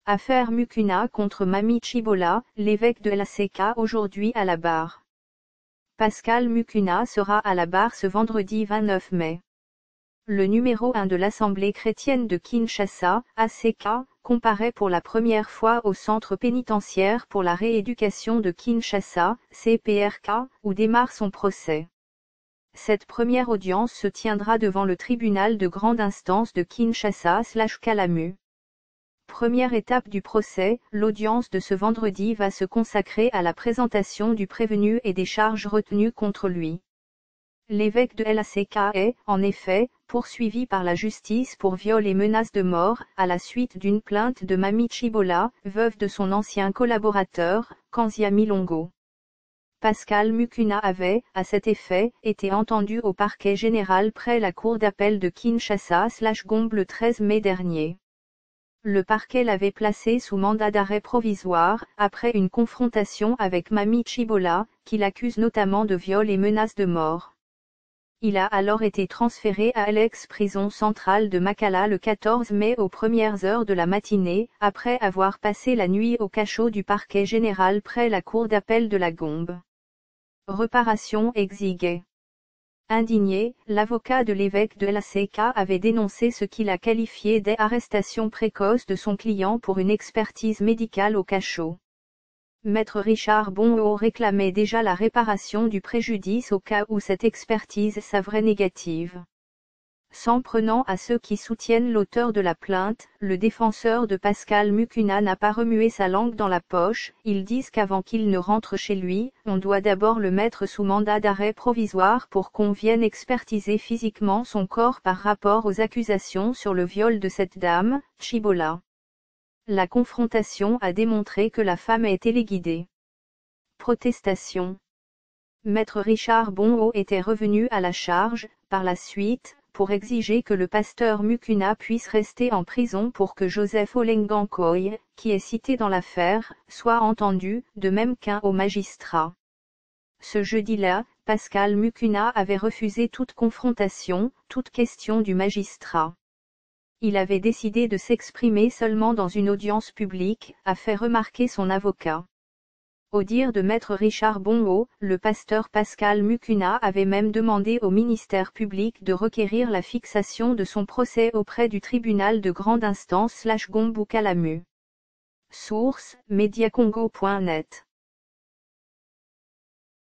Affaire Mukuna contre Mami Chibola, l'évêque de LCK aujourd'hui à la barre. Pascal Mukuna sera à la barre ce vendredi 29 mai. Le numéro 1 de l'Assemblée chrétienne de Kinshasa, ACK, comparaît pour la première fois au centre pénitentiaire pour la rééducation de Kinshasa, CPRK, où démarre son procès. Cette première audience se tiendra devant le tribunal de grande instance de Kinshasa/Kalamu. Première étape du procès, l'audience de ce vendredi va se consacrer à la présentation du prévenu et des charges retenues contre lui. L'évêque de LCK est, en effet, poursuivi par la justice pour viol et menaces de mort, à la suite d'une plainte de Mami Chibola, veuve de son ancien collaborateur, Kanzia Milongo. Pascal Mukuna avait, à cet effet, été entendu au parquet général près la cour d'appel de Kinshasa/Gombe le 13 mai dernier. Le parquet l'avait placé sous mandat d'arrêt provisoire, après une confrontation avec Mami Chibola, qui l'accuse notamment de viol et menaces de mort. Il a alors été transféré à l'ex-prison centrale de Makala le 14 mai aux premières heures de la matinée, après avoir passé la nuit au cachot du parquet général près la cour d'appel de la Gombe. Réparation exiguë. Indigné, l'avocat de l'évêque de LCK avait dénoncé ce qu'il a qualifié d'arrestation précoce de son client pour une expertise médicale au cachot. Maître Richard Bonho réclamait déjà la réparation du préjudice au cas où cette expertise s'avérait négative. S'en prenant à ceux qui soutiennent l'auteur de la plainte, le défenseur de Pascal Mukuna n'a pas remué sa langue dans la poche. Ils disent qu'avant qu'il ne rentre chez lui, on doit d'abord le mettre sous mandat d'arrêt provisoire pour qu'on vienne expertiser physiquement son corps par rapport aux accusations sur le viol de cette dame, Chibola. La confrontation a démontré que la femme est téléguidée. Protestation. Maître Richard Bonho était revenu à la charge, par la suite, pour exiger que le pasteur Mukuna puisse rester en prison pour que Joseph Olengankoy, qui est cité dans l'affaire, soit entendu, de même qu'un haut magistrat. Ce jeudi-là, Pascal Mukuna avait refusé toute confrontation, toute question du magistrat. Il avait décidé de s'exprimer seulement dans une audience publique, a fait remarquer son avocat. Au dire de maître Richard Bonho, le pasteur Pascal Mukuna avait même demandé au ministère public de requérir la fixation de son procès auprès du tribunal de grande instance/Gombe ou Kalamu. Source, mediacongo.net